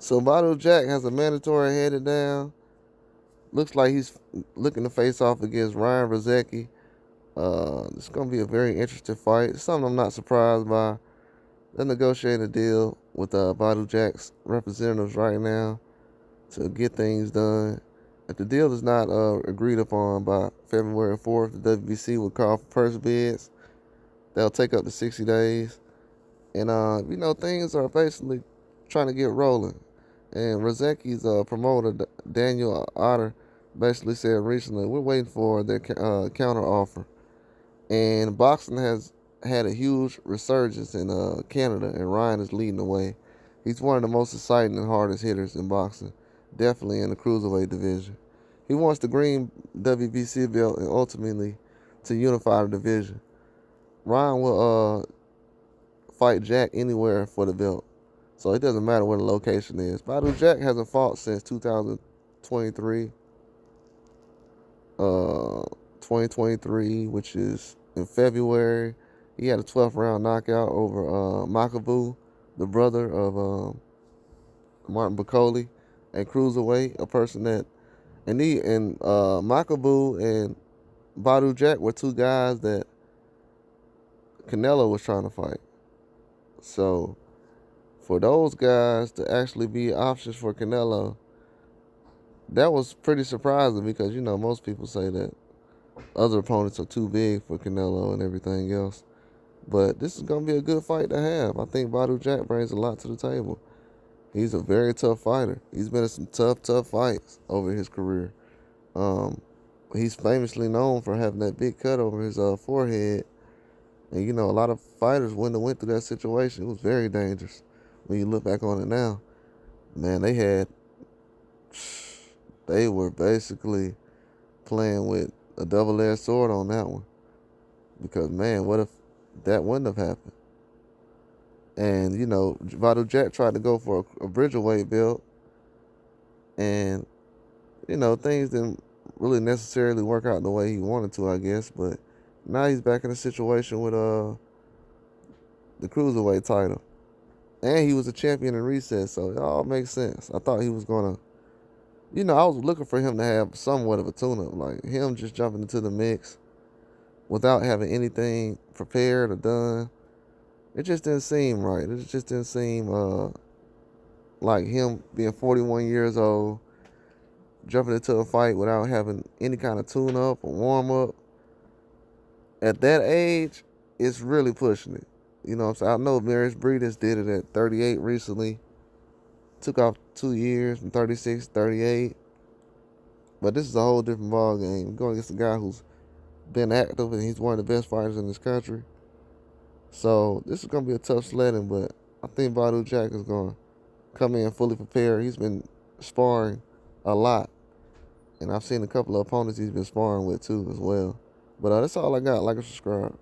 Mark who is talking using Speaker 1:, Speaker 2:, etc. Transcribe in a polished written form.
Speaker 1: So Badou Jack has a mandatory headed down. Looks like he's looking to face off against Ryan Rozicki. It's going to be a very interesting fight. Something I'm not surprised by. They're negotiating a deal with Badou Jack's representatives right now to get things done. If the deal is not agreed upon by February 4th, the WBC will call for purse bids. They'll take up to 60 days. And, things are basically trying to get rolling. And Rozicki's promoter, Daniel Otter, basically said recently, we're waiting for their counter offer. And boxing has had a huge resurgence in Canada, and Ryan is leading the way. He's one of the most exciting and hardest hitters in boxing, definitely in the cruiserweight division. He wants the green WBC belt and ultimately to unify the division. Ryan will fight Jack anywhere for the belt, so it doesn't matter where the location is. Badou Jack hasn't fought since 2023. 2023, which is in February. He had a 12th round knockout over Makabu, the brother of Martin Bacoli, and cruiserweight, a person that and Makabu and Badou Jack were two guys that Canelo was trying to fight. So for those guys to actually be options for Canelo, that was pretty surprising because most people say that other opponents are too big for Canelo and everything else. But this is going to be a good fight to have. I think Badou Jack brings a lot to the table. He's a very tough fighter. He's been in some tough fights over his career. He's famously known for having that big cut over his forehead. And, a lot of fighters wouldn't have went through that situation. It was very dangerous when you look back on it now. Man, they were basically playing with a double-edged sword on that one. Because, man, what if that wouldn't have happened? And, Badou Jack tried to go for a Bridgerweight belt. And, things didn't really necessarily work out the way he wanted to, I guess. But now he's back in a situation with the Cruiserweight title. And he was a champion in recess, so it all makes sense. I thought he was going to, I was looking for him to have somewhat of a tune-up. Like, him just jumping into the mix without having anything prepared or done. It just didn't seem right. It just didn't seem like him being 41 years old, jumping into a fight without having any kind of tune-up or warm-up. At that age, it's really pushing it. You know what I'm saying? I know Marius Breedis did it at 38 recently. Took off 2 years from 36 to 38. But this is a whole different ball game. You're going against a guy who's been active and he's one of the best fighters in this country. So this is going to be a tough sledding, but I think Badou Jack is going to come in fully prepared. He's been sparring a lot. And I've seen a couple of opponents he's been sparring with too as well. But that's all I got. Like and subscribe.